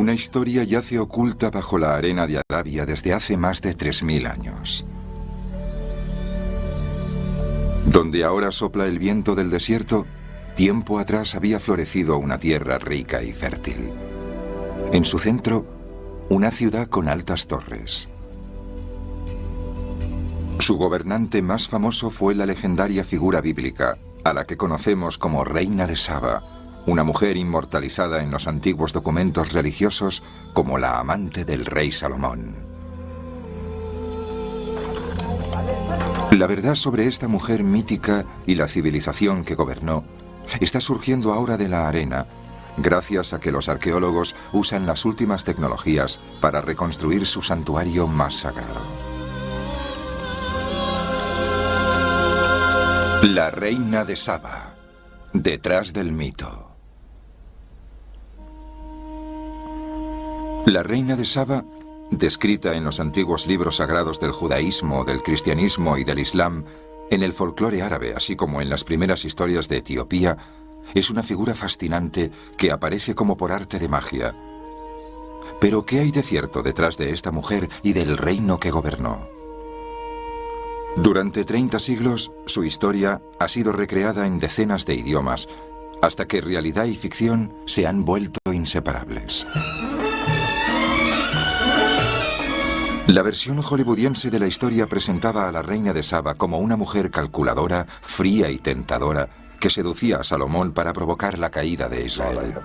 Una historia yace oculta bajo la arena de Arabia desde hace más de 3000 años. Donde ahora sopla el viento del desierto, tiempo atrás había florecido una tierra rica y fértil. En su centro, una ciudad con altas torres. Su gobernante más famoso fue la legendaria figura bíblica, a la que conocemos como Reina de Saba, una mujer inmortalizada en los antiguos documentos religiosos como la amante del rey Salomón. La verdad sobre esta mujer mítica y la civilización que gobernó está surgiendo ahora de la arena, gracias a que los arqueólogos usan las últimas tecnologías para reconstruir su santuario más sagrado. La Reina de Saba, detrás del mito. La Reina de Saba, descrita en los antiguos libros sagrados del judaísmo, del cristianismo y del islam, en el folclore árabe, así como en las primeras historias de Etiopía, es una figura fascinante que aparece como por arte de magia. Pero ¿qué hay de cierto detrás de esta mujer y del reino que gobernó? Durante 30 siglos, su historia ha sido recreada en decenas de idiomas, hasta que realidad y ficción se han vuelto inseparables. La versión hollywoodiense de la historia presentaba a la Reina de Saba como una mujer calculadora, fría y tentadora, que seducía a Salomón para provocar la caída de Israel.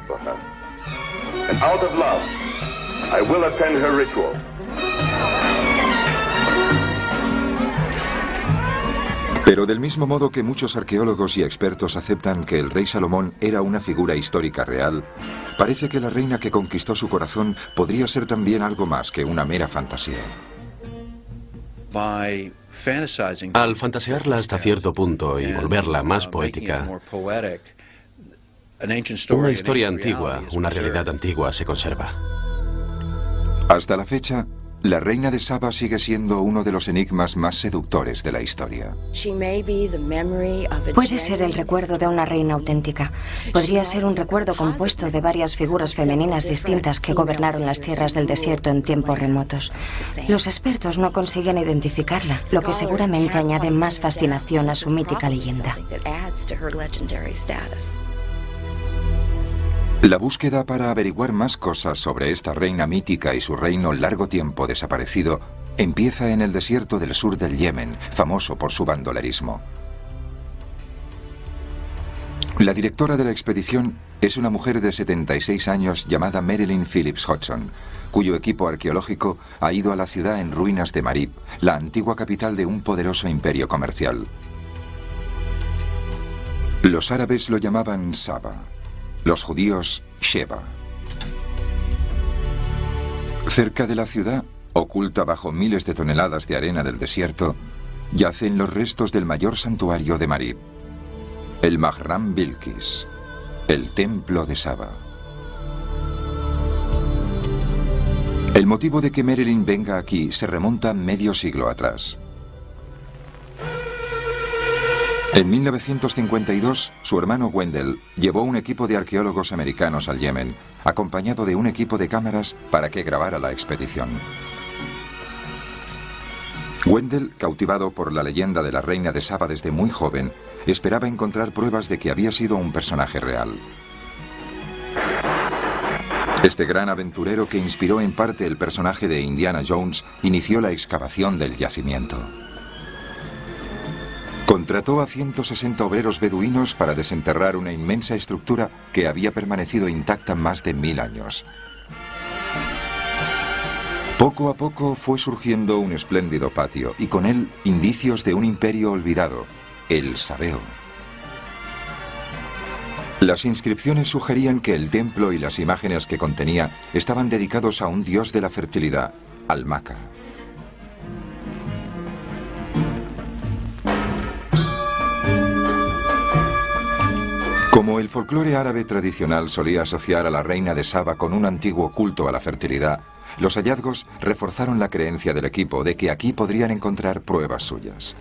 Pero del mismo modo que muchos arqueólogos y expertos aceptan que el rey Salomón era una figura histórica real, parece que la reina que conquistó su corazón podría ser también algo más que una mera fantasía. Al fantasearla hasta cierto punto y volverla más poética, una historia antigua, una realidad antigua se conserva. Hasta la fecha, la Reina de Saba sigue siendo uno de los enigmas más seductores de la historia. Puede ser el recuerdo de una reina auténtica. Podría ser un recuerdo compuesto de varias figuras femeninas distintas que gobernaron las tierras del desierto en tiempos remotos. Los expertos no consiguen identificarla, lo que seguramente añade más fascinación a su mítica leyenda. La búsqueda para averiguar más cosas sobre esta reina mítica y su reino largo tiempo desaparecido empieza en el desierto del sur del Yemen, famoso por su bandolerismo. La directora de la expedición es una mujer de 76 años llamada Marilyn Phillips Hodgson, cuyo equipo arqueológico ha ido a la ciudad en ruinas de Marib, la antigua capital de un poderoso imperio comercial. Los árabes lo llamaban Saba. Los judíos, Sheba. Cerca de la ciudad, oculta bajo miles de toneladas de arena del desierto, yacen los restos del mayor santuario de Marib, el Mahram Bilqis, el templo de Saba. El motivo de que Marilyn venga aquí se remonta medio siglo atrás. En 1952, su hermano Wendell llevó un equipo de arqueólogos americanos al Yemen, acompañado de un equipo de cámaras para que grabara la expedición. Wendell, cautivado por la leyenda de la Reina de Saba desde muy joven, esperaba encontrar pruebas de que había sido un personaje real. Este gran aventurero que inspiró en parte el personaje de Indiana Jones inició la excavación del yacimiento. Contrató a 160 obreros beduinos para desenterrar una inmensa estructura que había permanecido intacta más de 1000 años. Poco a poco fue surgiendo un espléndido patio y con él indicios de un imperio olvidado, el Sabeo. Las inscripciones sugerían que el templo y las imágenes que contenía estaban dedicados a un dios de la fertilidad, Al-Maka. Como el folclore árabe tradicional solía asociar a la Reina de Saba con un antiguo culto a la fertilidad, los hallazgos reforzaron la creencia del equipo de que aquí podrían encontrar pruebas suyas.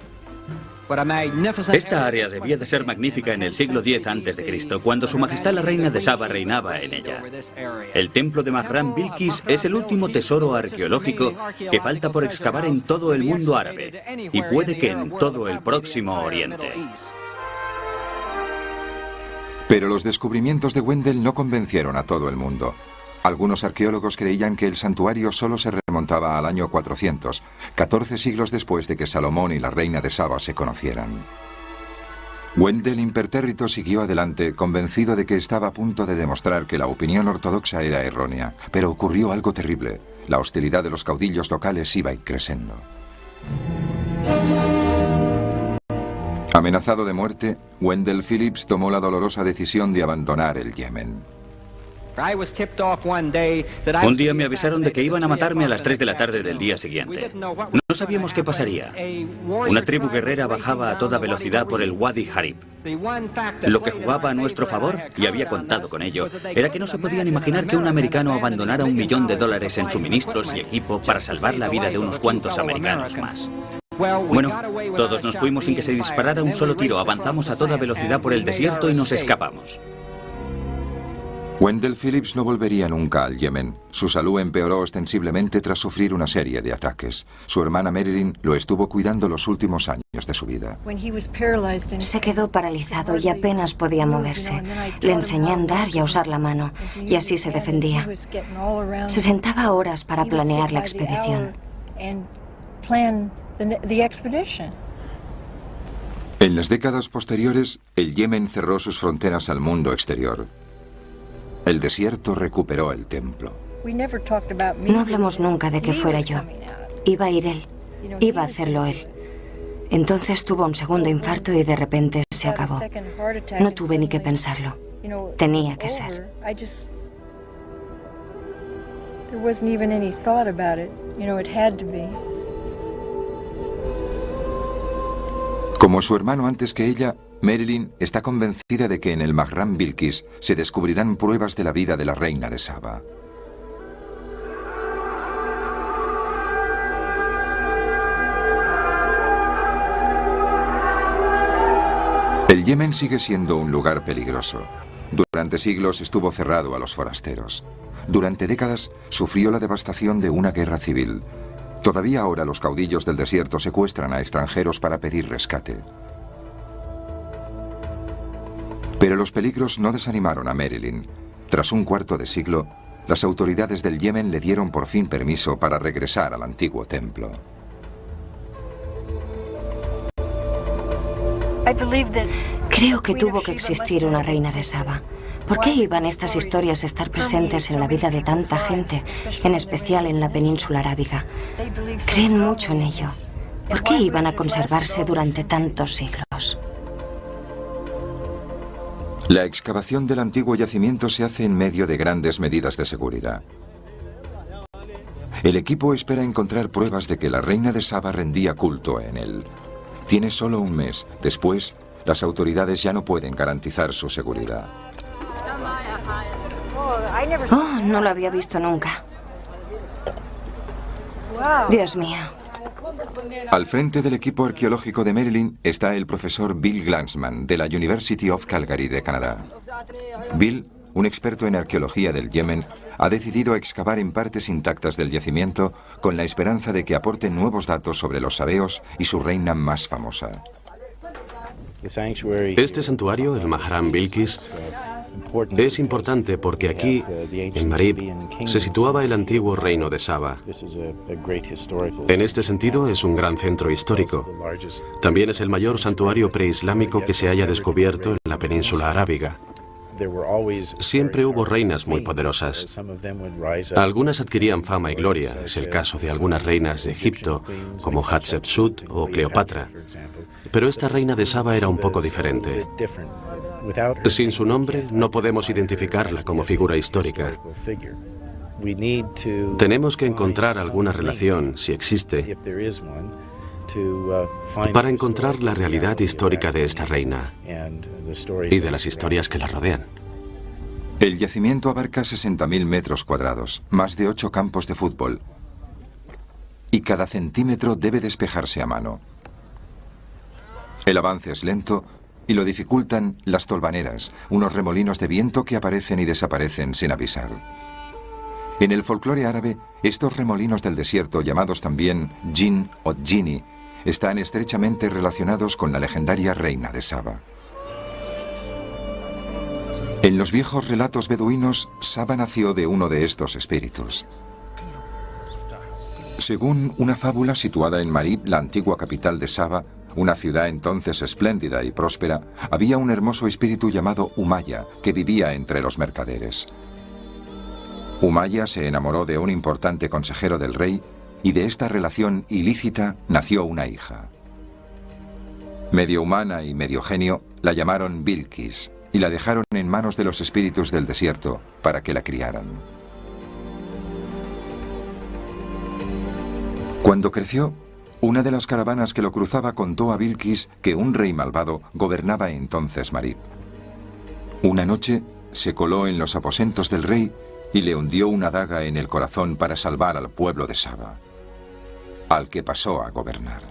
Esta área debía de ser magnífica en el siglo X a.C., cuando Su Majestad la Reina de Saba reinaba en ella. El templo de Mahram Bilqis es el último tesoro arqueológico que falta por excavar en todo el mundo árabe, y puede que en todo el Próximo Oriente. Pero los descubrimientos de Wendell no convencieron a todo el mundo. Algunos arqueólogos creían que el santuario solo se remontaba al año 400, 14 siglos después de que Salomón y la reina de Saba se conocieran. Wendell impertérrito siguió adelante, convencido de que estaba a punto de demostrar que la opinión ortodoxa era errónea, pero ocurrió algo terrible. La hostilidad de los caudillos locales iba creciendo. Amenazado de muerte, Wendell Phillips tomó la dolorosa decisión de abandonar el Yemen. Un día me avisaron de que iban a matarme a las 3 de la tarde del día siguiente. No sabíamos qué pasaría. Una tribu guerrera bajaba a toda velocidad por el Wadi Harib. Lo que jugaba a nuestro favor, y había contado con ello, era que no se podían imaginar que un americano abandonara $1 millón en suministros y equipo para salvar la vida de unos cuantos americanos más. Bueno, todos nos fuimos sin que se disparara un solo tiro. Avanzamos a toda velocidad por el desierto y nos escapamos. Wendell Phillips no volvería nunca al Yemen. Su salud empeoró ostensiblemente tras sufrir una serie de ataques. Su hermana Marilyn lo estuvo cuidando los últimos años de su vida. Se quedó paralizado y apenas podía moverse. Le enseñé a andar y a usar la mano, y así se defendía. Se sentaba horas para planear la expedición. En las décadas posteriores, el Yemen cerró sus fronteras al mundo exterior. El desierto recuperó el templo. No hablamos nunca de que fuera yo. Iba a ir él. Iba a hacerlo él. Entonces tuvo un segundo infarto y de repente se acabó. No tuve ni que pensarlo. Tenía que ser. Como su hermano antes que ella, Marilyn está convencida de que en el Mahram Bilqis se descubrirán pruebas de la vida de la reina de Saba. El Yemen sigue siendo un lugar peligroso. Durante siglos estuvo cerrado a los forasteros. Durante décadas sufrió la devastación de una guerra civil. Todavía ahora los caudillos del desierto secuestran a extranjeros para pedir rescate. Pero los peligros no desanimaron a Marilyn. Tras un cuarto de siglo, las autoridades del Yemen le dieron por fin permiso para regresar al antiguo templo. Creo que tuvo que existir una reina de Saba. ¿Por qué iban estas historias a estar presentes en la vida de tanta gente, en especial en la península arábiga? Creen mucho en ello. ¿Por qué iban a conservarse durante tantos siglos? La excavación del antiguo yacimiento se hace en medio de grandes medidas de seguridad. El equipo espera encontrar pruebas de que la reina de Saba rendía culto en él. Tiene solo un mes. Después, las autoridades ya no pueden garantizar su seguridad. Oh, no lo había visto nunca. Dios mío. Al frente del equipo arqueológico de Marilyn está el profesor Bill Glanzman, de la University of Calgary de Canadá. Bill, un experto en arqueología del Yemen, ha decidido excavar en partes intactas del yacimiento con la esperanza de que aporten nuevos datos sobre los sabeos y su reina más famosa. Este santuario, el Mahram Bilqis, es importante porque aquí, en Marib, se situaba el antiguo reino de Saba. En este sentido, es un gran centro histórico. También es el mayor santuario preislámico que se haya descubierto en la península arábiga. Siempre hubo reinas muy poderosas. Algunas adquirían fama y gloria. Es el caso de algunas reinas de Egipto, como Hatshepsut o Cleopatra. Pero esta reina de Saba era un poco diferente. Sin su nombre, no podemos identificarla como figura histórica. Tenemos que encontrar alguna relación, si existe, para encontrar la realidad histórica de esta reina y de las historias que la rodean. El yacimiento abarca 60.000 metros cuadrados, más de 8 campos de fútbol, y cada centímetro debe despejarse a mano. El avance es lento y lo dificultan las tolvaneras, unos remolinos de viento que aparecen y desaparecen sin avisar. En el folclore árabe, estos remolinos del desierto, llamados también Jinn o Jinni, están estrechamente relacionados con la legendaria reina de Saba. En los viejos relatos beduinos, Saba nació de uno de estos espíritus. Según una fábula situada en Marib, la antigua capital de Saba, una ciudad entonces espléndida y próspera, había un hermoso espíritu llamado Umaya que vivía entre los mercaderes. Umaya se enamoró de un importante consejero del rey y de esta relación ilícita nació una hija. Medio humana y medio genio, la llamaron Bilquis y la dejaron en manos de los espíritus del desierto para que la criaran. Cuando creció, una de las caravanas que lo cruzaba contó a Bilquis que un rey malvado gobernaba entonces Marib. Una noche se coló en los aposentos del rey y le hundió una daga en el corazón para salvar al pueblo de Saba, al que pasó a gobernar.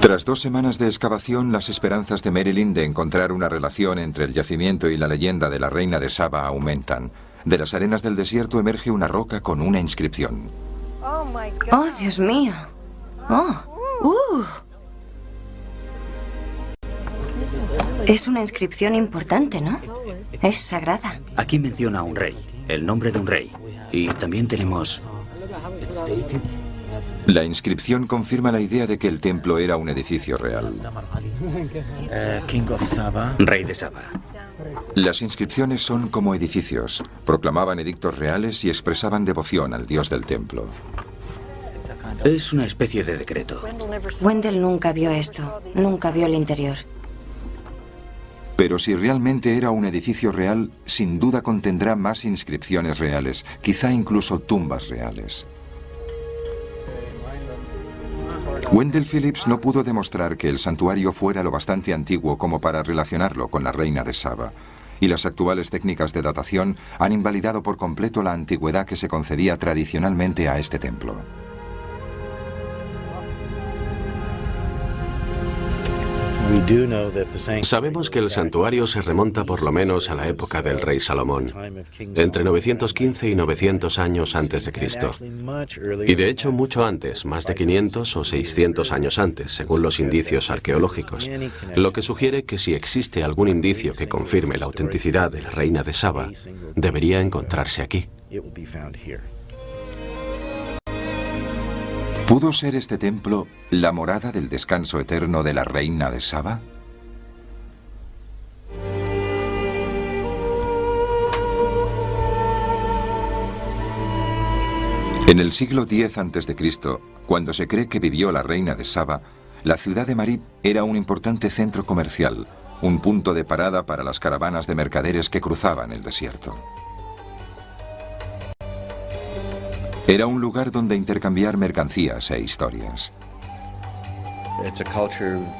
Tras 2 semanas de excavación, las esperanzas de Marilyn de encontrar una relación entre el yacimiento y la leyenda de la reina de Saba aumentan. De las arenas del desierto emerge una roca con una inscripción. ¡Oh, Dios mío! ¡Oh! Es una inscripción importante, ¿no? Es sagrada. Aquí menciona a un rey, el nombre de un rey. Y también tenemos... La inscripción confirma la idea de que el templo era un edificio real. Rey de Saba. Las inscripciones son como edificios, proclamaban edictos reales y expresaban devoción al dios del templo. Es una especie de decreto. Wendell nunca vio esto, nunca vio el interior. Pero si realmente era un edificio real, sin duda contendrá más inscripciones reales, quizá incluso tumbas reales. Wendell Phillips no pudo demostrar que el santuario fuera lo bastante antiguo como para relacionarlo con la reina de Saba, y las actuales técnicas de datación han invalidado por completo la antigüedad que se concedía tradicionalmente a este templo. Sabemos que el santuario se remonta por lo menos a la época del rey Salomón, entre 915 y 900 años antes de Cristo. Y de hecho mucho antes, más de 500 o 600 años antes, según los indicios arqueológicos, lo que sugiere que si existe algún indicio que confirme la autenticidad de la reina de Saba, debería encontrarse aquí. ¿Pudo ser este templo la morada del descanso eterno de la reina de Saba? En el siglo X a.C., cuando se cree que vivió la reina de Saba, la ciudad de Marib era un importante centro comercial, un punto de parada para las caravanas de mercaderes que cruzaban el desierto. Era un lugar donde intercambiar mercancías e historias.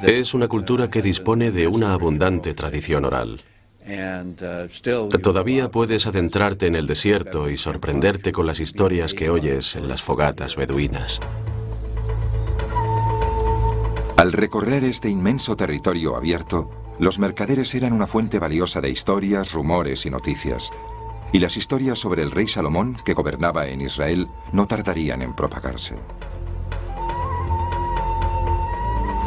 Es una cultura que dispone de una abundante tradición oral. Todavía puedes adentrarte en el desierto y sorprenderte con las historias que oyes en las fogatas beduinas. Al recorrer este inmenso territorio abierto, los mercaderes eran una fuente valiosa de historias, rumores y noticias. Y las historias sobre el rey Salomón, que gobernaba en Israel, no tardarían en propagarse.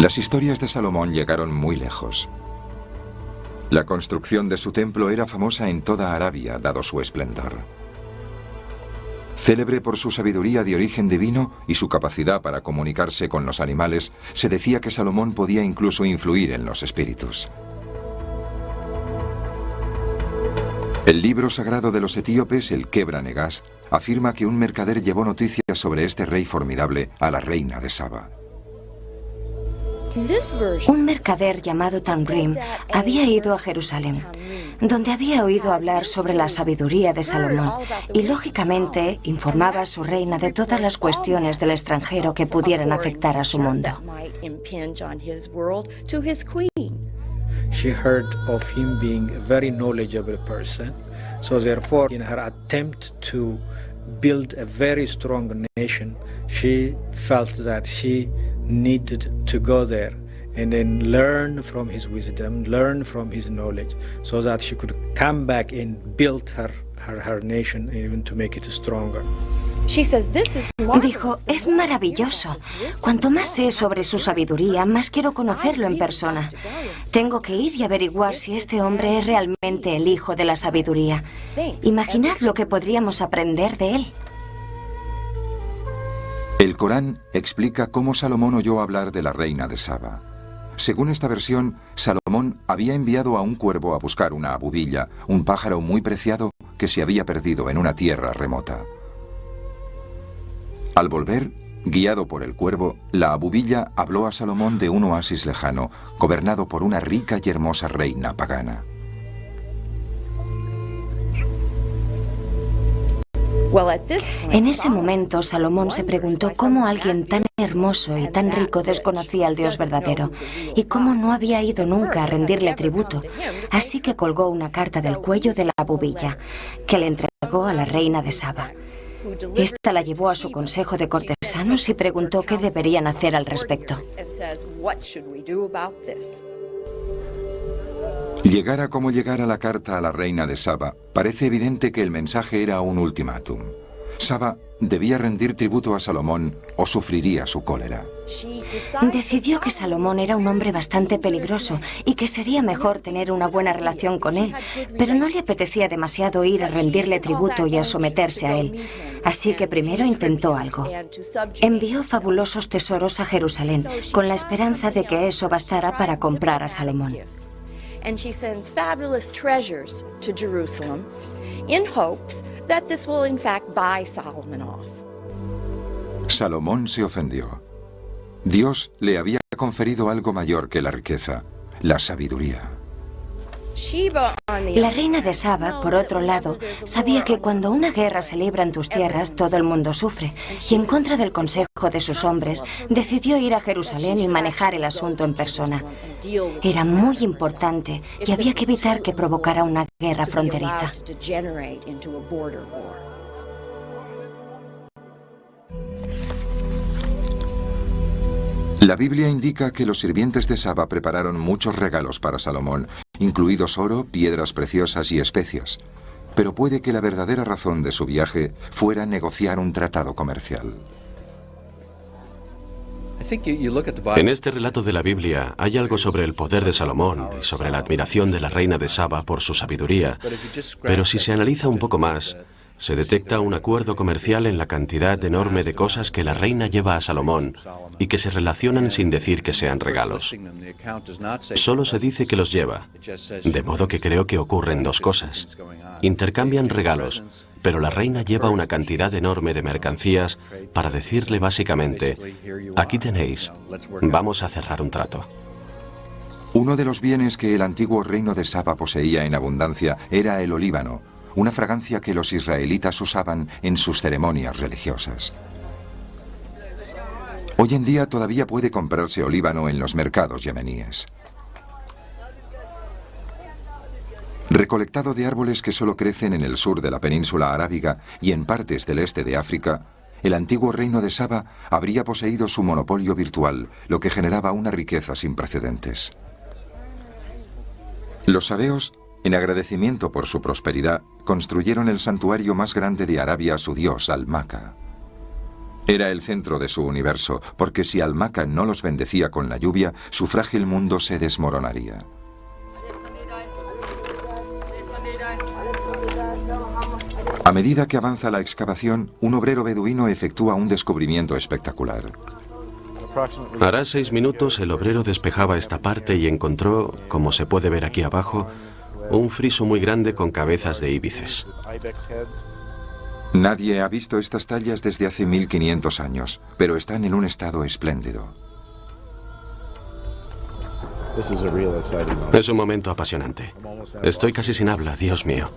Las historias de Salomón llegaron muy lejos. La construcción de su templo era famosa en toda Arabia, dado su esplendor. Célebre por su sabiduría de origen divino y su capacidad para comunicarse con los animales, se decía que Salomón podía incluso influir en los espíritus. El libro sagrado de los etíopes, el Kebra Negast, afirma que un mercader llevó noticias sobre este rey formidable a la reina de Saba. Un mercader llamado Tamrim había ido a Jerusalén, donde había oído hablar sobre la sabiduría de Salomón y, lógicamente, informaba a su reina de todas las cuestiones del extranjero que pudieran afectar a su mundo. She heard of him being a very knowledgeable person, so therefore in her attempt to build a very strong nation, she felt that she needed to go there and then learn from his wisdom, learn from his knowledge, so that she could come back and build her nation, even to make it stronger. Dijo, es maravilloso. Cuanto más sé sobre su sabiduría, más quiero conocerlo en persona. Tengo que ir y averiguar si este hombre es realmente el hijo de la sabiduría. Imaginad lo que podríamos aprender de él. El Corán explica cómo Salomón oyó hablar de la reina de Saba. Según esta versión, Salomón había enviado a un cuervo a buscar una abubilla, un pájaro muy preciado que se había perdido en una tierra remota. Al volver, guiado por el cuervo, la abubilla habló a Salomón de un oasis lejano, gobernado por una rica y hermosa reina pagana. En ese momento, Salomón se preguntó cómo alguien tan hermoso y tan rico desconocía al Dios verdadero y cómo no había ido nunca a rendirle tributo. Así que colgó una carta del cuello de la abubilla, que le entregó a la reina de Saba. Esta la llevó a su consejo de cortesanos y preguntó qué deberían hacer al respecto. Llegara como llegara la carta a la reina de Saba, parece evidente que el mensaje era un ultimátum. Saba debía rendir tributo a Salomón o sufriría su cólera. Decidió que Salomón era un hombre bastante peligroso y que sería mejor tener una buena relación con él, pero no le apetecía demasiado ir a rendirle tributo y a someterse a él. Así que primero intentó algo. Envió fabulosos tesoros a Jerusalén, con la esperanza de que eso bastara para comprar a Salomón. And she sends fabulous treasures to Jerusalem in hopes that this will in fact buy Solomon off. Salomón se ofendió. Dios le había conferido algo mayor que la riqueza, la sabiduría. La reina de Saba, por otro lado, sabía que cuando una guerra se libra en tus tierras, todo el mundo sufre, y en contra del consejo de sus hombres, decidió ir a Jerusalén y manejar el asunto en persona. Era muy importante y había que evitar que provocara una guerra fronteriza. La Biblia indica que los sirvientes de Saba prepararon muchos regalos para Salomón, incluidos oro, piedras preciosas y especias. Pero puede que la verdadera razón de su viaje fuera negociar un tratado comercial. En este relato de la Biblia hay algo sobre el poder de Salomón y sobre la admiración de la reina de Saba por su sabiduría. Pero si se analiza un poco más, se detecta un acuerdo comercial en la cantidad enorme de cosas que la reina lleva a Salomón y que se relacionan sin decir que sean regalos. Solo se dice que los lleva, de modo que creo que ocurren dos cosas. Intercambian regalos, pero la reina lleva una cantidad enorme de mercancías para decirle básicamente, aquí tenéis, vamos a cerrar un trato. Uno de los bienes que el antiguo reino de Saba poseía en abundancia era el olíbano, una fragancia que los israelitas usaban en sus ceremonias religiosas. Hoy en día todavía puede comprarse olíbano en los mercados yemeníes. Recolectado de árboles que solo crecen en el sur de la península arábiga y en partes del este de África, el antiguo reino de Saba habría poseído su monopolio virtual, lo que generaba una riqueza sin precedentes. Los sabeos, en agradecimiento por su prosperidad, construyeron el santuario más grande de Arabia a su dios, Al-Maka. Era el centro de su universo, porque si Al-Maka no los bendecía con la lluvia, su frágil mundo se desmoronaría. A medida que avanza la excavación, un obrero beduino efectúa un descubrimiento espectacular. Hará 6 minutos el obrero despejaba esta parte y encontró, como se puede ver aquí abajo, un friso muy grande con cabezas de íbices. Nadie ha visto estas tallas desde hace 1500 años, pero están en un estado espléndido. Es un momento apasionante. Estoy casi sin habla, Dios mío.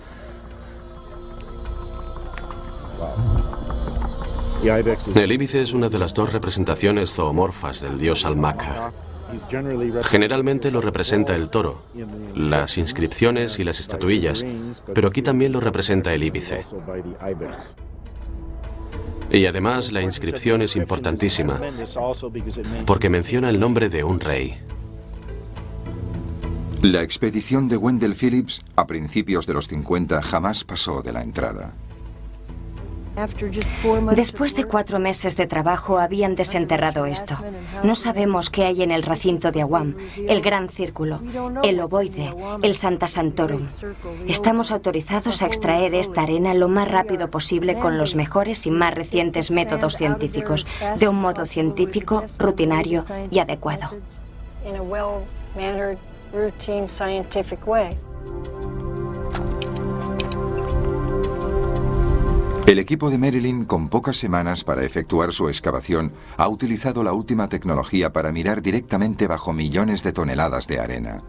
El íbice es una de las dos representaciones zoomorfas del dios Al-Maka. Generalmente lo representa el toro, las inscripciones y las estatuillas, pero aquí también lo representa el íbice. Y además la inscripción es importantísima, porque menciona el nombre de un rey. La expedición de Wendell Phillips, a principios de los 50, jamás pasó de la entrada. Después de 4 meses de trabajo habían desenterrado esto. No sabemos qué hay en el recinto de Awam, el Gran Círculo, el Ovoide, el Santa Santorum. Estamos autorizados a extraer esta arena lo más rápido posible con los mejores y más recientes métodos científicos, de un modo científico, rutinario y adecuado. El equipo de Marilyn, con pocas semanas para efectuar su excavación, ha utilizado la última tecnología para mirar directamente bajo millones de toneladas de arena.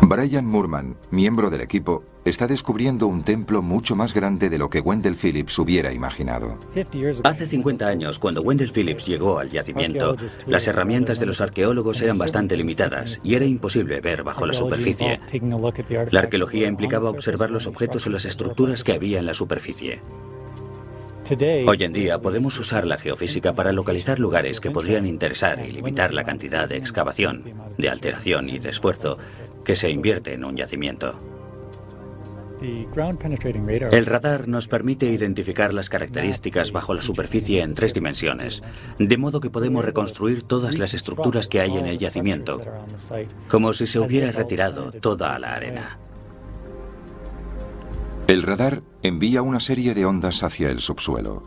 Brian Moorman, miembro del equipo, está descubriendo un templo mucho más grande de lo que Wendell Phillips hubiera imaginado. Hace 50 años, cuando Wendell Phillips llegó al yacimiento, las herramientas de los arqueólogos eran bastante limitadas y era imposible ver bajo la superficie. La arqueología implicaba observar los objetos o las estructuras que había en la superficie. Hoy en día podemos usar la geofísica para localizar lugares que podrían interesar y limitar la cantidad de excavación, de alteración y de esfuerzo que se invierte en un yacimiento. El radar nos permite identificar las características bajo la superficie en 3 dimensiones, de modo que podemos reconstruir todas las estructuras que hay en el yacimiento, como si se hubiera retirado toda la arena. El radar envía una serie de ondas hacia el subsuelo.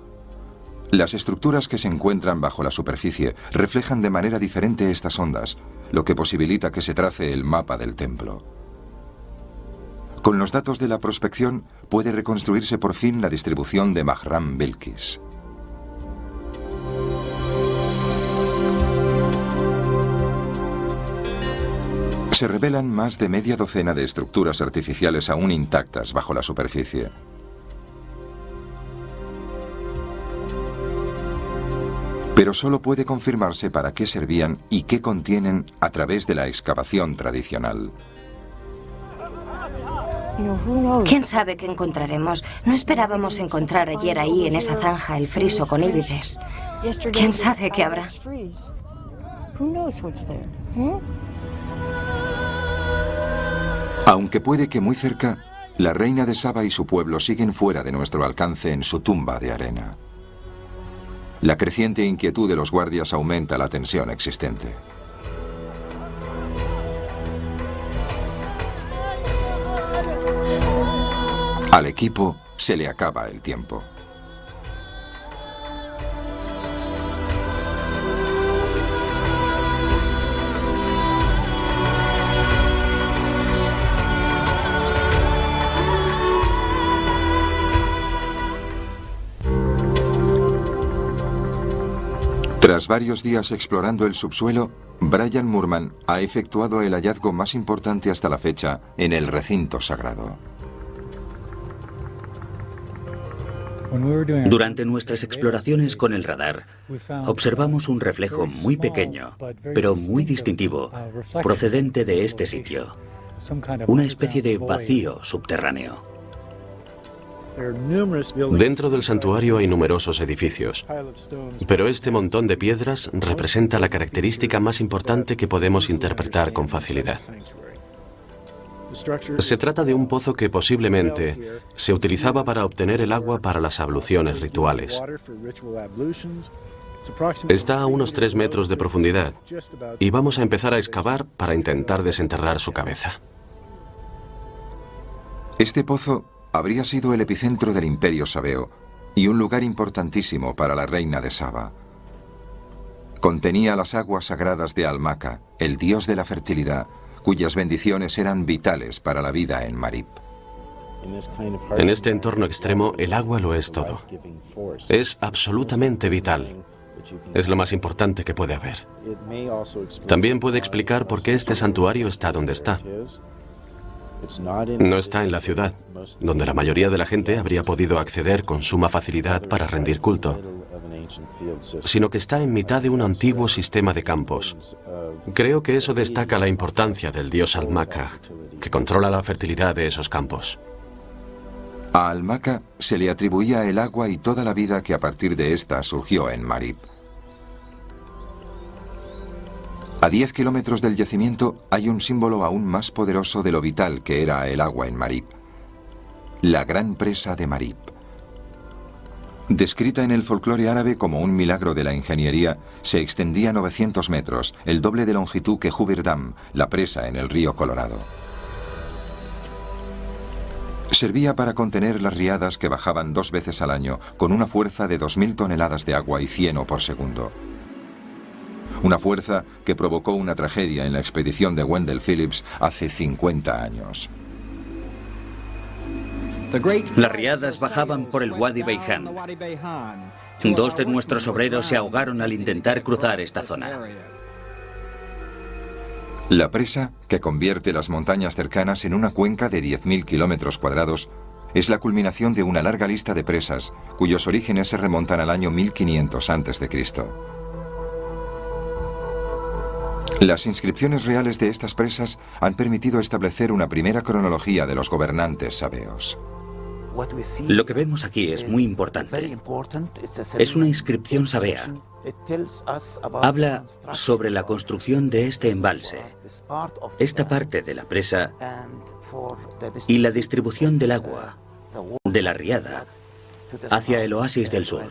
Las estructuras que se encuentran bajo la superficie reflejan de manera diferente estas ondas, lo que posibilita que se trace el mapa del templo. Con los datos de la prospección puede reconstruirse por fin la distribución de Mahram Bilkis. Se revelan más de media docena de estructuras artificiales aún intactas bajo la superficie. Pero solo puede confirmarse para qué servían y qué contienen a través de la excavación tradicional. ¿Quién sabe qué encontraremos? No esperábamos encontrar ayer ahí en esa zanja el friso con íbides. ¿Quién sabe qué habrá? Aunque puede que muy cerca, la reina de Saba y su pueblo siguen fuera de nuestro alcance en su tumba de arena. La creciente inquietud de los guardias aumenta la tensión existente. Al equipo se le acaba el tiempo. Tras varios días explorando el subsuelo, Brian Moorman ha efectuado el hallazgo más importante hasta la fecha en el recinto sagrado. Durante nuestras exploraciones con el radar, observamos un reflejo muy pequeño, pero muy distintivo, procedente de este sitio. Una especie de vacío subterráneo. Dentro del santuario hay numerosos edificios, pero este montón de piedras representa la característica más importante que podemos interpretar con facilidad. Se trata de un pozo que posiblemente se utilizaba para obtener el agua para las abluciones rituales. Está a unos 3 metros de profundidad y vamos a empezar a excavar para intentar desenterrar su cabeza. Este pozo habría sido el epicentro del imperio sabeo y un lugar importantísimo para la reina de Saba. Contenía las aguas sagradas de Almaka, el dios de la fertilidad, cuyas bendiciones eran vitales para la vida en Marib. En este entorno extremo, el agua lo es todo. Es absolutamente vital. Es lo más importante que puede haber. También puede explicar por qué este santuario está donde está. No está en la ciudad, donde la mayoría de la gente habría podido acceder con suma facilidad para rendir culto, sino que está en mitad de un antiguo sistema de campos. Creo que eso destaca la importancia del dios Almaka, que controla la fertilidad de esos campos. A Al-Maka se le atribuía el agua y toda la vida que a partir de esta surgió en Marib. A 10 kilómetros del yacimiento hay un símbolo aún más poderoso de lo vital que era el agua en Marib: la gran presa de Marib. Descrita en el folclore árabe como un milagro de la ingeniería, se extendía 900 metros, el doble de longitud que Hoover Dam, la presa en el río Colorado. Servía para contener las riadas que bajaban 2 veces al año, con una fuerza de 2000 toneladas de agua y cieno por segundo. Una fuerza que provocó una tragedia en la expedición de Wendell Phillips hace 50 años. Las riadas bajaban por el Wadi Beihan. 2 de nuestros obreros se ahogaron al intentar cruzar esta zona. La presa, que convierte las montañas cercanas en una cuenca de 10.000 kilómetros cuadrados, es la culminación de una larga lista de presas cuyos orígenes se remontan al año 1500 a.C. Las inscripciones reales de estas presas han permitido establecer una primera cronología de los gobernantes sabeos. Lo que vemos aquí es muy importante. Es una inscripción sabea. Habla sobre la construcción de este embalse, esta parte de la presa y la distribución del agua, de la riada, hacia el oasis del sur.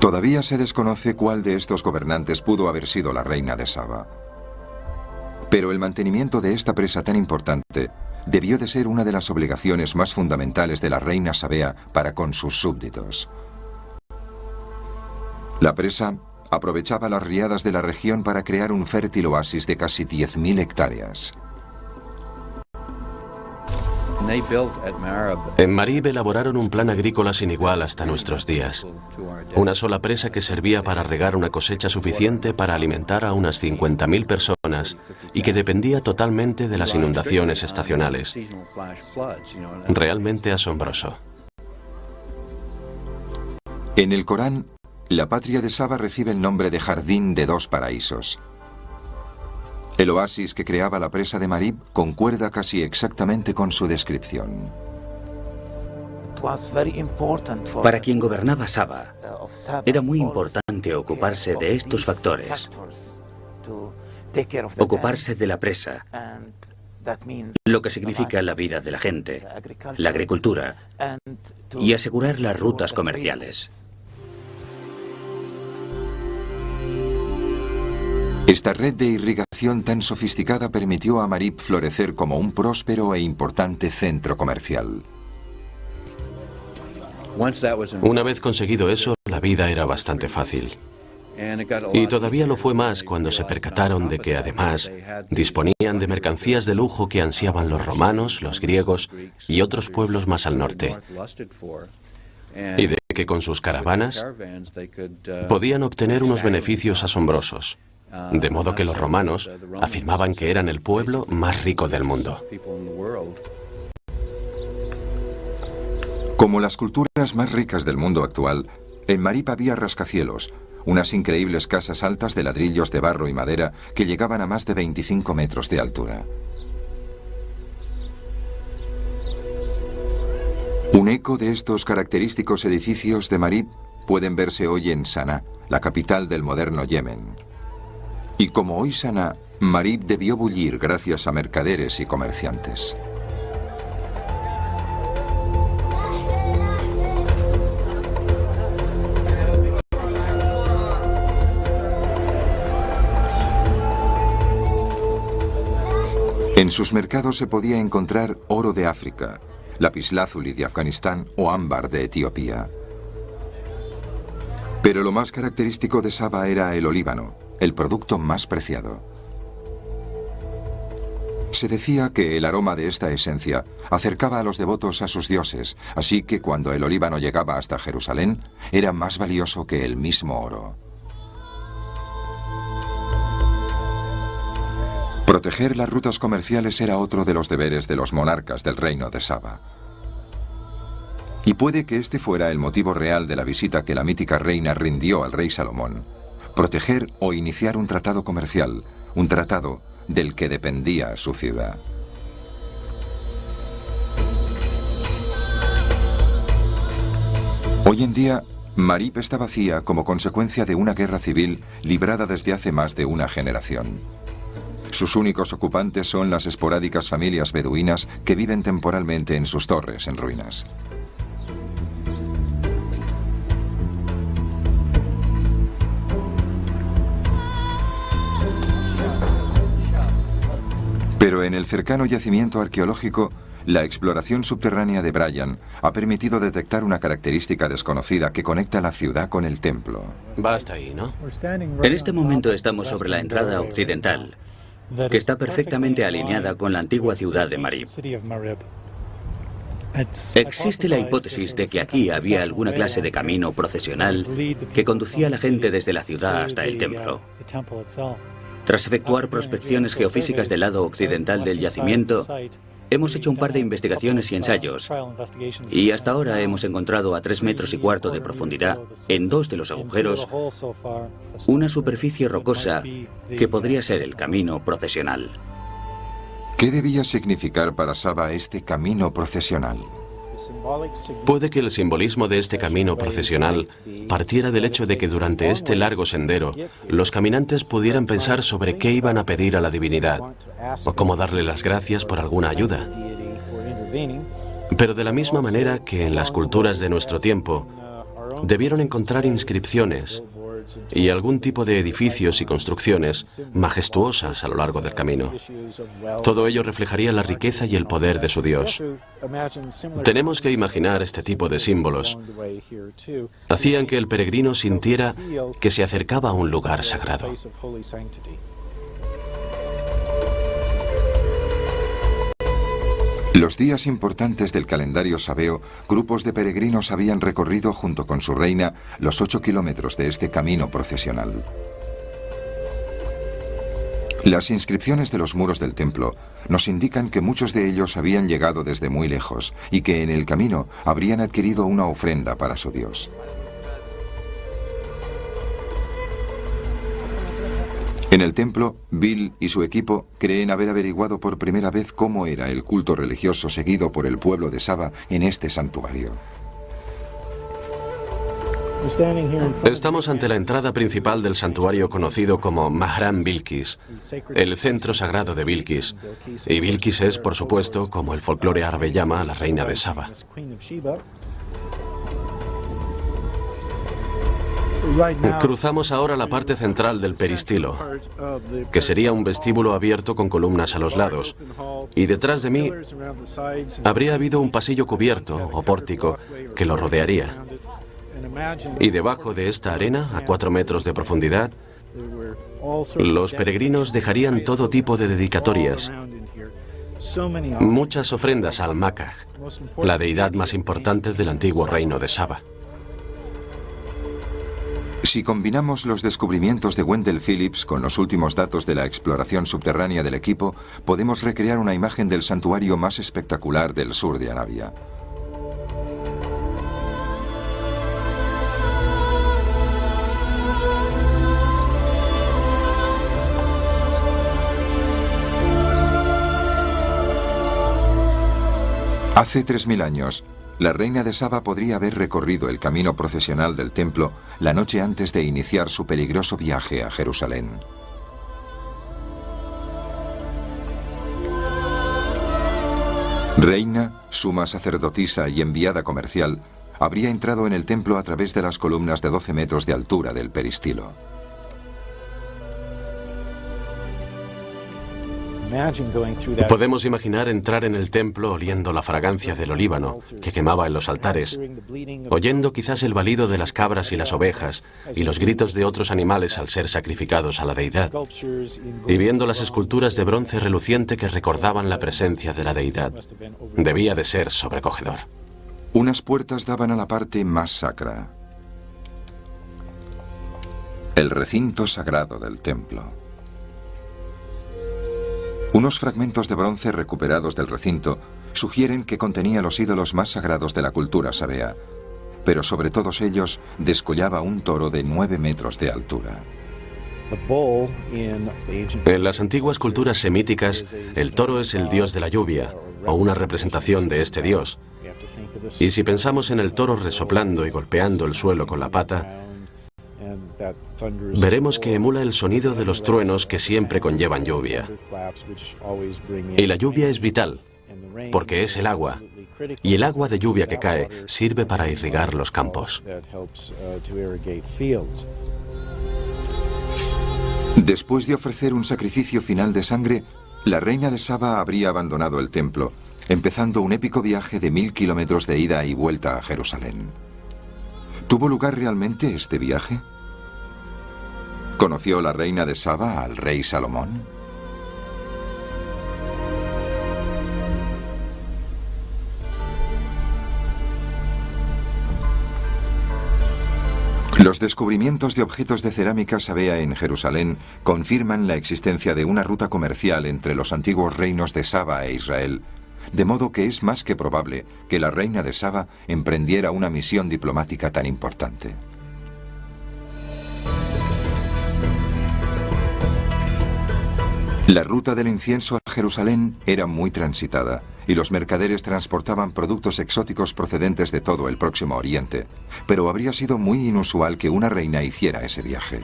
Todavía se desconoce cuál de estos gobernantes pudo haber sido la reina de Saba. Pero el mantenimiento de esta presa tan importante debió de ser una de las obligaciones más fundamentales de la reina sabea para con sus súbditos. La presa aprovechaba las riadas de la región para crear un fértil oasis de casi 10.000 hectáreas. En Marib elaboraron un plan agrícola sin igual hasta nuestros días. Una sola presa que servía para regar una cosecha suficiente para alimentar a unas 50.000 personas y que dependía totalmente de las inundaciones estacionales. Realmente asombroso. En el Corán, la patria de Saba recibe el nombre de Jardín de 2 paraísos. El oasis que creaba la presa de Marib concuerda casi exactamente con su descripción. Para quien gobernaba Saba, era muy importante ocuparse de estos factores, ocuparse de la presa, lo que significa la vida de la gente, la agricultura, y asegurar las rutas comerciales. Esta red de irrigación tan sofisticada permitió a Marib florecer como un próspero e importante centro comercial. Una vez conseguido eso, la vida era bastante fácil. Y todavía lo fue más cuando se percataron de que además disponían de mercancías de lujo que ansiaban los romanos, los griegos y otros pueblos más al norte. Y de que con sus caravanas podían obtener unos beneficios asombrosos. De modo que los romanos afirmaban que eran el pueblo más rico del mundo. Como las culturas más ricas del mundo actual, en Marib había rascacielos, unas increíbles casas altas de ladrillos de barro y madera que llegaban a más de 25 metros de altura. Un eco de estos característicos edificios de Marib pueden verse hoy en Saná, la capital del moderno Yemen. Y como hoy Saná, Marib debió bullir gracias a mercaderes y comerciantes. En sus mercados se podía encontrar oro de África, lapislázuli de Afganistán o ámbar de Etiopía. Pero lo más característico de Saba era el olíbano, el producto más preciado. Se decía que el aroma de esta esencia acercaba a los devotos a sus dioses, así que cuando el olíbano llegaba hasta Jerusalén, era más valioso que el mismo oro. Proteger las rutas comerciales era otro de los deberes de los monarcas del reino de Saba. Y puede que este fuera el motivo real de la visita que la mítica reina rindió al rey Salomón: proteger o iniciar un tratado comercial, un tratado del que dependía su ciudad. Hoy en día, Marib está vacía como consecuencia de una guerra civil librada desde hace más de una generación. Sus únicos ocupantes son las esporádicas familias beduinas que viven temporalmente en sus torres en ruinas. Pero en el cercano yacimiento arqueológico, la exploración subterránea de Brian ha permitido detectar una característica desconocida que conecta la ciudad con el templo. Va hasta ahí, ¿no? En este momento estamos sobre la entrada occidental, que está perfectamente alineada con la antigua ciudad de Marib. Existe la hipótesis de que aquí había alguna clase de camino procesional que conducía a la gente desde la ciudad hasta el templo. Tras efectuar prospecciones geofísicas del lado occidental del yacimiento, hemos hecho un par de investigaciones y ensayos, y hasta ahora hemos encontrado a 3,4 metros de profundidad, en 2 de los agujeros, una superficie rocosa que podría ser el camino procesional. ¿Qué debía significar para Saba este camino procesional? Puede que el simbolismo de este camino procesional partiera del hecho de que durante este largo sendero los caminantes pudieran pensar sobre qué iban a pedir a la divinidad o cómo darle las gracias por alguna ayuda. Pero de la misma manera que en las culturas de nuestro tiempo debieron encontrar inscripciones y algún tipo de edificios y construcciones majestuosas a lo largo del camino. Todo ello reflejaría la riqueza y el poder de su Dios. Tenemos que imaginar este tipo de símbolos. Hacían que el peregrino sintiera que se acercaba a un lugar sagrado. Los días importantes del calendario sabeo, grupos de peregrinos habían recorrido junto con su reina los 8 kilómetros de este camino procesional. Las inscripciones de los muros del templo nos indican que muchos de ellos habían llegado desde muy lejos y que en el camino habrían adquirido una ofrenda para su Dios. En el templo, Bill y su equipo creen haber averiguado por primera vez cómo era el culto religioso seguido por el pueblo de Saba en este santuario. Estamos ante la entrada principal del santuario conocido como Mahram Bilqis, el centro sagrado de Bilqis. Y Bilqis es, por supuesto, como el folclore árabe llama a la reina de Saba. Cruzamos ahora la parte central del peristilo, que sería un vestíbulo abierto con columnas a los lados, y detrás de mí habría habido un pasillo cubierto o pórtico que lo rodearía. Y debajo de esta arena, a 4 metros de profundidad, los peregrinos dejarían todo tipo de dedicatorias, muchas ofrendas al Makaj, la deidad más importante del antiguo reino de Saba. Si combinamos los descubrimientos de Wendell Phillips con los últimos datos de la exploración subterránea del equipo, podemos recrear una imagen del santuario más espectacular del sur de Arabia. Hace 3000 años, la reina de Saba podría haber recorrido el camino procesional del templo la noche antes de iniciar su peligroso viaje a Jerusalén. Reina, suma sacerdotisa y enviada comercial, habría entrado en el templo a través de las columnas de 12 metros de altura del peristilo. Podemos imaginar entrar en el templo oliendo la fragancia del olíbano que quemaba en los altares, oyendo quizás el balido de las cabras y las ovejas y los gritos de otros animales al ser sacrificados a la deidad, y viendo las esculturas de bronce reluciente que recordaban la presencia de la deidad. Debía de ser sobrecogedor. Unas puertas daban a la parte más sacra, el recinto sagrado del templo. Unos fragmentos de bronce recuperados del recinto sugieren que contenía los ídolos más sagrados de la cultura sabea, pero sobre todos ellos descollaba un toro de 9 metros de altura. En las antiguas culturas semíticas, el toro es el dios de la lluvia, o una representación de este dios. Y si pensamos en el toro resoplando y golpeando el suelo con la pata, veremos que emula el sonido de los truenos que siempre conllevan lluvia. Y la lluvia es vital, porque es el agua, y el agua de lluvia que cae sirve para irrigar los campos. Después de ofrecer un sacrificio final de sangre, la reina de Saba habría abandonado el templo, empezando un épico viaje de 1000 kilómetros de ida y vuelta a Jerusalén. ¿Tuvo lugar realmente este viaje? ¿Conoció la reina de Saba al rey Salomón? Los descubrimientos de objetos de cerámica sabea en Jerusalén confirman la existencia de una ruta comercial entre los antiguos reinos de Saba e Israel, de modo que es más que probable que la reina de Saba emprendiera una misión diplomática tan importante. La ruta del incienso a Jerusalén era muy transitada y los mercaderes transportaban productos exóticos procedentes de todo el Próximo Oriente, pero habría sido muy inusual que una reina hiciera ese viaje.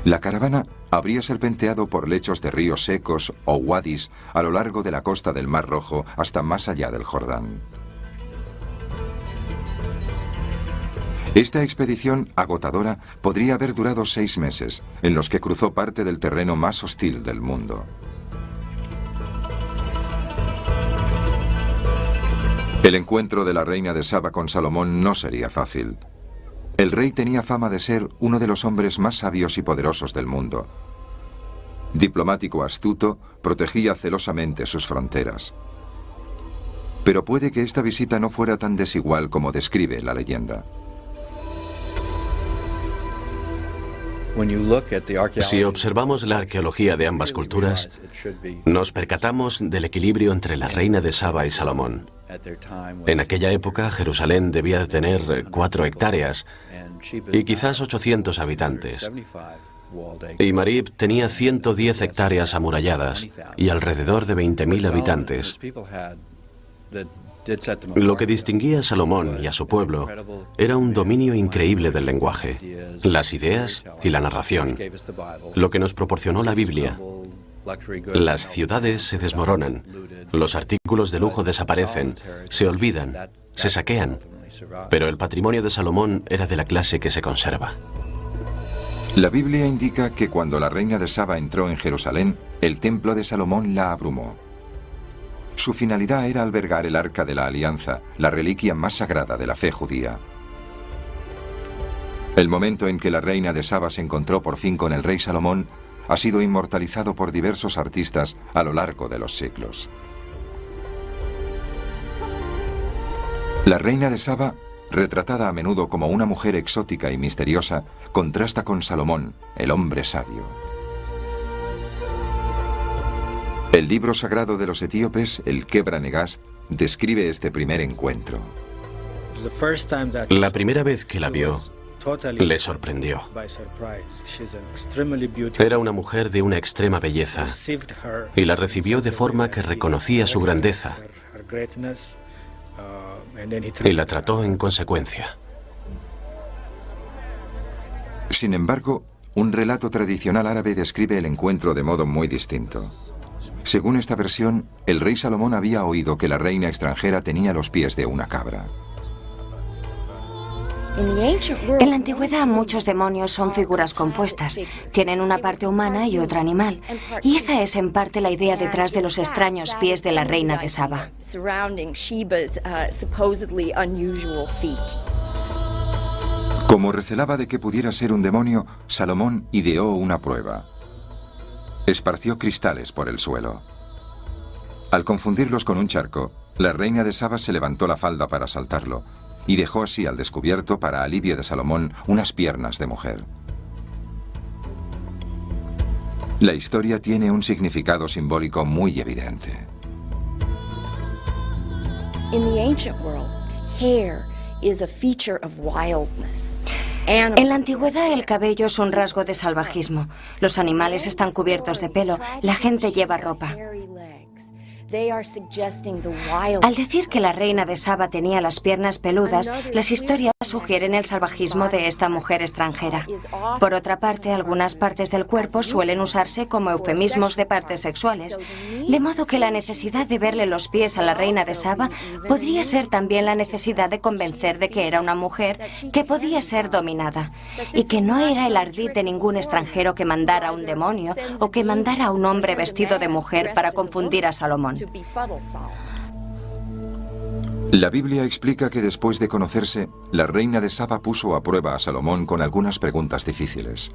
La caravana habría serpenteado por lechos de ríos secos o wadis a lo largo de la costa del Mar Rojo hasta más allá del Jordán. Esta expedición agotadora podría haber durado 6 meses, en los que cruzó parte del terreno más hostil del mundo. El encuentro de la reina de Saba con Salomón no sería fácil. El rey tenía fama de ser uno de los hombres más sabios y poderosos del mundo. Diplomático astuto, protegía celosamente sus fronteras. Pero puede que esta visita no fuera tan desigual como describe la leyenda. Si observamos la arqueología de ambas culturas, nos percatamos del equilibrio entre la reina de Saba y Salomón. En aquella época, Jerusalén debía tener 4 hectáreas y quizás 800 habitantes. Y Marib tenía 110 hectáreas amuralladas y alrededor de 20.000 habitantes. Lo que distinguía a Salomón y a su pueblo era un dominio increíble del lenguaje, las ideas y la narración, lo que nos proporcionó la Biblia. Las ciudades se desmoronan, los artículos de lujo desaparecen, se olvidan, se saquean, pero el patrimonio de Salomón era de la clase que se conserva. La Biblia indica que cuando la reina de Saba entró en Jerusalén, el templo de Salomón la abrumó. Su finalidad era albergar el Arca de la Alianza, la reliquia más sagrada de la fe judía. El momento en que la reina de Saba se encontró por fin con el rey Salomón ha sido inmortalizado por diversos artistas a lo largo de los siglos. La reina de Saba, retratada a menudo como una mujer exótica y misteriosa, contrasta con Salomón, el hombre sabio. El libro sagrado de los etíopes, el Kebra Negast, describe este primer encuentro. La primera vez que la vio, le sorprendió. Era una mujer de una extrema belleza y la recibió de forma que reconocía su grandeza y la trató en consecuencia. Sin embargo, un relato tradicional árabe describe el encuentro de modo muy distinto. Según esta versión, el rey Salomón había oído que la reina extranjera tenía los pies de una cabra. En la antigüedad, muchos demonios son figuras compuestas. Tienen una parte humana y otra animal. Y esa es en parte la idea detrás de los extraños pies de la reina de Saba. Como recelaba de que pudiera ser un demonio, Salomón ideó una prueba. Esparció cristales por el suelo. Al confundirlos con un charco, la reina de Saba se levantó la falda para saltarlo y dejó así al descubierto, para alivio de Salomón, unas piernas de mujer. La historia tiene un significado simbólico muy evidente. En la antigüedad, el cabello es un rasgo de salvajismo. Los animales están cubiertos de pelo, la gente lleva ropa. Al decir que la reina de Saba tenía las piernas peludas, las historias sugieren el salvajismo de esta mujer extranjera. Por otra parte, algunas partes del cuerpo suelen usarse como eufemismos de partes sexuales, de modo que la necesidad de verle los pies a la reina de Saba podría ser también la necesidad de convencer de que era una mujer que podía ser dominada, y que no era el ardid de ningún extranjero que mandara a un demonio o que mandara a un hombre vestido de mujer para confundir a Salomón. La Biblia explica que después de conocerse, la reina de Saba puso a prueba a Salomón con algunas preguntas difíciles.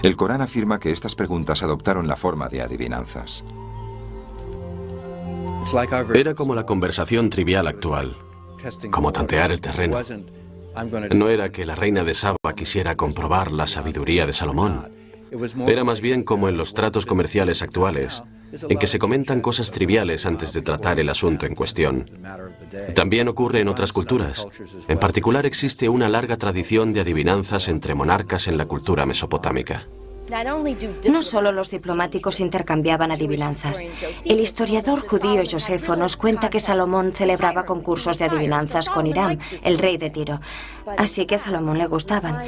El Corán afirma que estas preguntas adoptaron la forma de adivinanzas. Era como la conversación trivial actual, como tantear el terreno. No era que la reina de Saba quisiera comprobar la sabiduría de Salomón. Era más bien como en los tratos comerciales actuales, en que se comentan cosas triviales antes de tratar el asunto en cuestión. También ocurre en otras culturas. En particular existe una larga tradición de adivinanzas entre monarcas en la cultura mesopotámica. No solo los diplomáticos intercambiaban adivinanzas. El historiador judío Josefo nos cuenta que Salomón celebraba concursos de adivinanzas con Hiram, el rey de Tiro. Así que a Salomón le gustaban.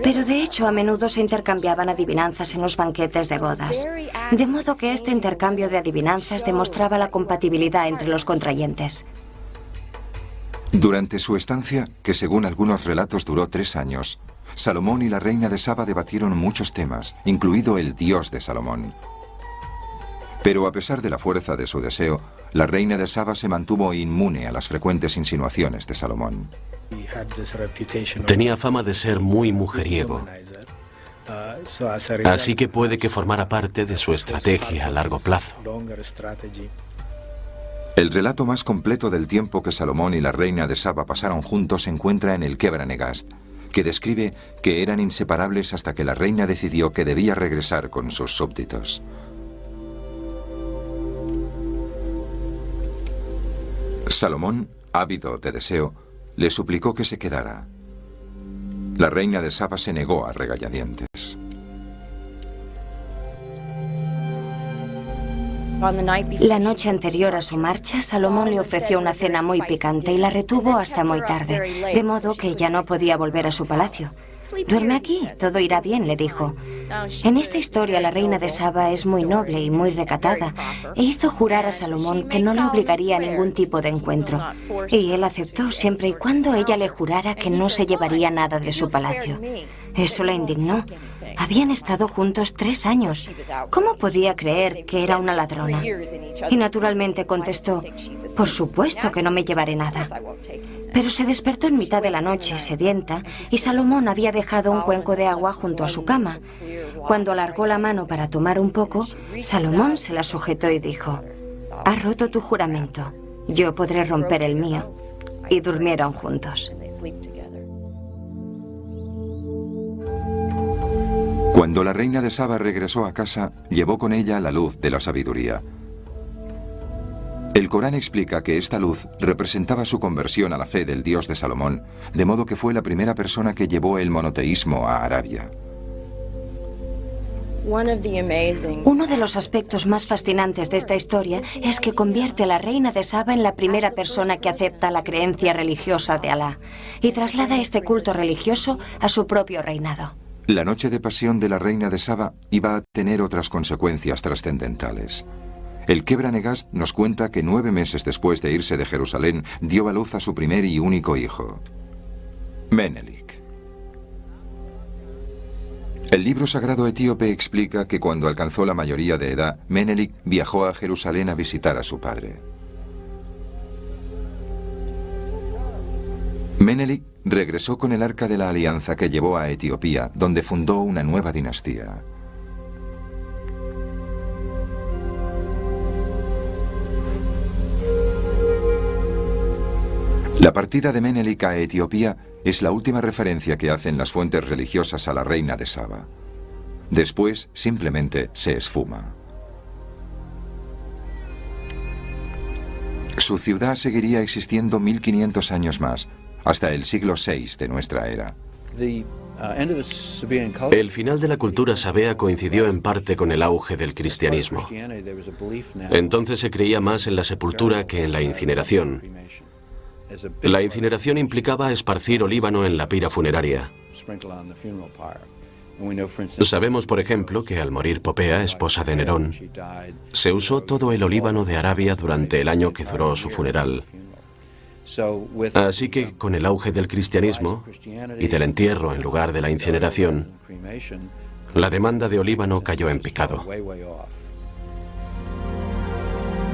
Pero de hecho a menudo se intercambiaban adivinanzas en los banquetes de bodas. De modo que este intercambio de adivinanzas demostraba la compatibilidad entre los contrayentes. Durante su estancia, que según algunos relatos duró 3 años, Salomón y la reina de Saba debatieron muchos temas, incluido el Dios de Salomón. Pero a pesar de la fuerza de su deseo, la reina de Saba se mantuvo inmune a las frecuentes insinuaciones de Salomón. Tenía fama de ser muy mujeriego, así que puede que formara parte de su estrategia a largo plazo. El relato más completo del tiempo que Salomón y la reina de Saba pasaron juntos se encuentra en el Kebra Negast, que describe que eran inseparables hasta que la reina decidió que debía regresar con sus súbditos. Salomón, ávido de deseo, le suplicó que se quedara. La reina de Saba se negó a regañadientes. La noche anterior a su marcha, Salomón le ofreció una cena muy picante y la retuvo hasta muy tarde, de modo que ya no podía volver a su palacio. «Duerme aquí, todo irá bien», le dijo. En esta historia la reina de Saba es muy noble y muy recatada, e hizo jurar a Salomón que no le obligaría a ningún tipo de encuentro. Y él aceptó siempre y cuando ella le jurara que no se llevaría nada de su palacio. Eso la indignó. Habían estado juntos 3 años. ¿Cómo podía creer que era una ladrona? Y naturalmente contestó: «Por supuesto que no me llevaré nada». Pero se despertó en mitad de la noche, sedienta, y Salomón había dejado un cuenco de agua junto a su cama. Cuando alargó la mano para tomar un poco, Salomón se la sujetó y dijo: «Has roto tu juramento, yo podré romper el mío». Y durmieron juntos. Cuando la reina de Saba regresó a casa, llevó con ella la luz de la sabiduría. El Corán explica que esta luz representaba su conversión a la fe del Dios de Salomón, de modo que fue la primera persona que llevó el monoteísmo a Arabia. Uno de los aspectos más fascinantes de esta historia es que convierte a la reina de Saba en la primera persona que acepta la creencia religiosa de Alá y traslada este culto religioso a su propio reinado. La noche de pasión de la reina de Saba iba a tener otras consecuencias trascendentales. El Kebra Negast nos cuenta que 9 meses después de irse de Jerusalén dio a luz a su primer y único hijo, Menelik. El libro sagrado etíope explica que cuando alcanzó la mayoría de edad, Menelik viajó a Jerusalén a visitar a su padre. Menelik regresó con el Arca de la Alianza que llevó a Etiopía, donde fundó una nueva dinastía. La partida de Menelik a Etiopía es la última referencia que hacen las fuentes religiosas a la reina de Saba. Después, simplemente se esfuma. Su ciudad seguiría existiendo 1500 años más, hasta el siglo VI de nuestra era. El final de la cultura sabea coincidió en parte con el auge del cristianismo. Entonces se creía más en la sepultura que en la incineración. La incineración implicaba esparcir olíbano en la pira funeraria. Sabemos, por ejemplo, que al morir Popea, esposa de Nerón, se usó todo el olíbano de Arabia durante el año que duró su funeral. Así que, con el auge del cristianismo y del entierro en lugar de la incineración, la demanda de olíbano cayó en picado.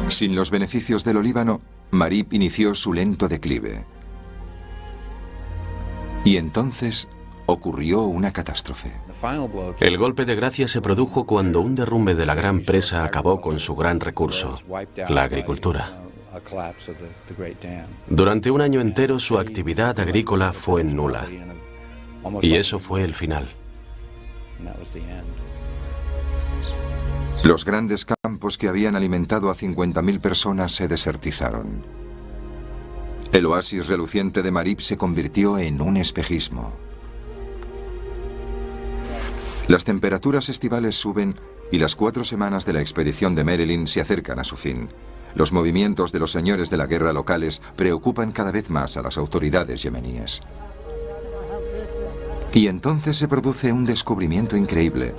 Sin los beneficios del olíbano, Marib inició su lento declive. Y entonces ocurrió una catástrofe. El golpe de gracia se produjo cuando un derrumbe de la gran presa acabó con su gran recurso, la agricultura. Durante un año entero su actividad agrícola fue nula. Y eso fue el final. Los grandes campos que habían alimentado a 50.000 personas se desertizaron. El oasis reluciente de Marib se convirtió en un espejismo. Las temperaturas estivales suben y las 4 semanas de la expedición de Merelin se acercan a su fin. Los movimientos de los señores de la guerra locales preocupan cada vez más a las autoridades yemeníes. Y entonces se produce un descubrimiento increíble.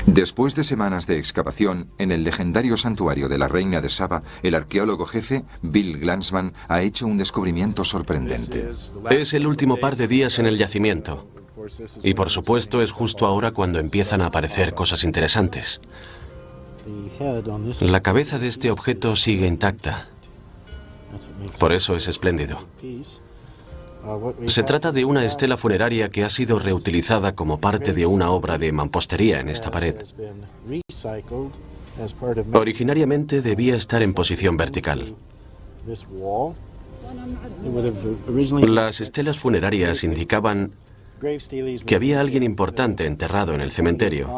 Después de semanas de excavación, en el legendario santuario de la reina de Saba, el arqueólogo jefe, Bill Glansman, ha hecho un descubrimiento sorprendente. Es el último par de días en el yacimiento. Y por supuesto es justo ahora cuando empiezan a aparecer cosas interesantes. La cabeza de este objeto sigue intacta. Por eso es espléndido. Se trata de una estela funeraria que ha sido reutilizada como parte de una obra de mampostería en esta pared. Originariamente debía estar en posición vertical. Las estelas funerarias indicaban que había alguien importante enterrado en el cementerio,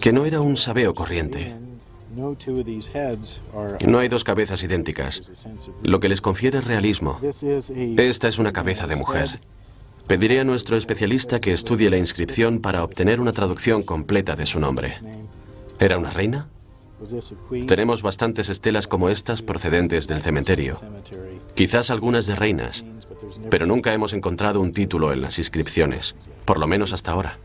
que no era un sabeo corriente. No hay dos cabezas idénticas, lo que les confiere realismo. Esta es una cabeza de mujer. Pediré a nuestro especialista que estudie la inscripción para obtener una traducción completa de su nombre. ¿Era una reina? Tenemos bastantes estelas como estas procedentes del cementerio. Quizás algunas de reinas, pero nunca hemos encontrado un título en las inscripciones, por lo menos hasta ahora.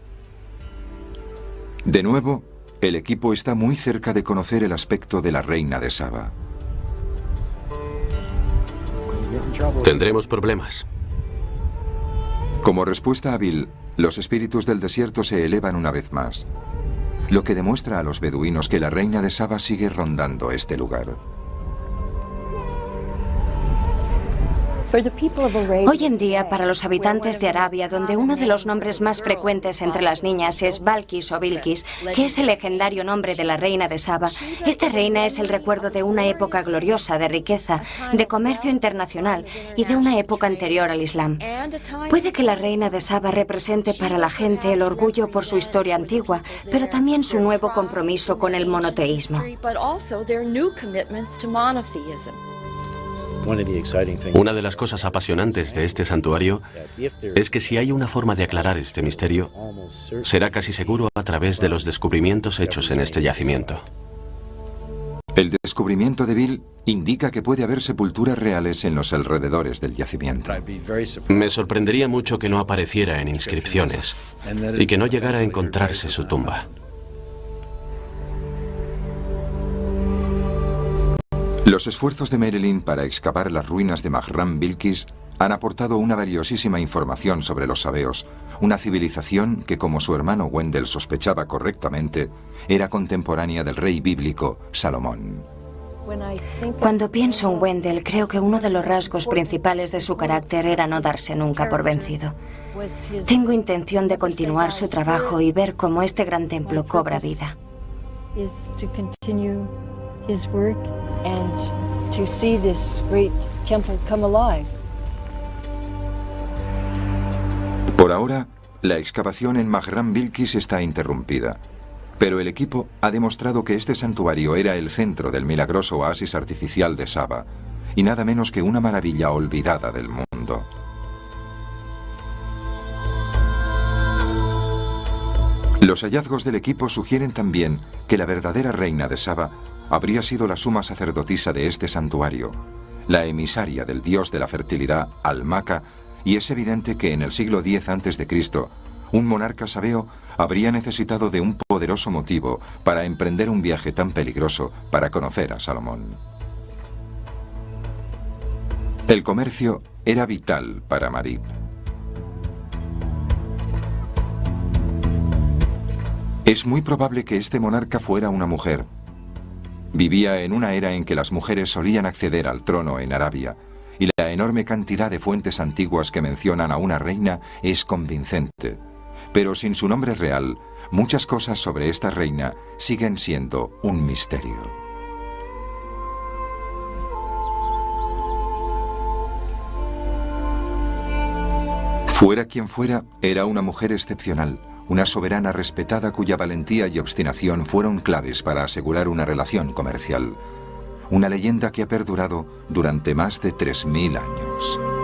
De nuevo, el equipo está muy cerca de conocer el aspecto de la reina de Saba. Tendremos problemas. Como respuesta a Bill, los espíritus del desierto se elevan una vez más, lo que demuestra a los beduinos que la reina de Saba sigue rondando este lugar. Hoy en día, para los habitantes de Arabia, donde uno de los nombres más frecuentes entre las niñas es Balkis o Bilkis, que es el legendario nombre de la reina de Saba, esta reina es el recuerdo de una época gloriosa de riqueza, de comercio internacional y de una época anterior al Islam. Puede que la reina de Saba represente para la gente el orgullo por su historia antigua, pero también su nuevo compromiso con el monoteísmo. Una de las cosas apasionantes de este santuario es que si hay una forma de aclarar este misterio, será casi seguro a través de los descubrimientos hechos en este yacimiento. El descubrimiento de Bill indica que puede haber sepulturas reales en los alrededores del yacimiento. Me sorprendería mucho que no apareciera en inscripciones y que no llegara a encontrarse su tumba. Los esfuerzos de Merelin para excavar las ruinas de Mahram Bilkis han aportado una valiosísima información sobre los sabeos, una civilización que, como su hermano Wendell sospechaba correctamente, era contemporánea del rey bíblico Salomón. Cuando pienso en Wendell, creo que uno de los rasgos principales de su carácter era no darse nunca por vencido. Tengo intención de continuar su trabajo y ver cómo este gran templo cobra vida. Por ahora, la excavación en Mahram Bilkis está interrumpida, pero el equipo ha demostrado que este santuario era el centro del milagroso oasis artificial de Saba y nada menos que una maravilla olvidada del mundo. Los hallazgos del equipo sugieren también que la verdadera reina de Saba habría sido la suma sacerdotisa de este santuario, la emisaria del dios de la fertilidad, Almaka, y es evidente que en el siglo X a.C., un monarca sabeo habría necesitado de un poderoso motivo para emprender un viaje tan peligroso para conocer a Salomón. El comercio era vital para Marib. Es muy probable que este monarca fuera una mujer. Vivía en una era en que las mujeres solían acceder al trono en Arabia, y la enorme cantidad de fuentes antiguas que mencionan a una reina es convincente. Pero sin su nombre real, muchas cosas sobre esta reina siguen siendo un misterio. Fuera quien fuera, era una mujer excepcional, una soberana respetada cuya valentía y obstinación fueron claves para asegurar una relación comercial. Una leyenda que ha perdurado durante más de 3000 años.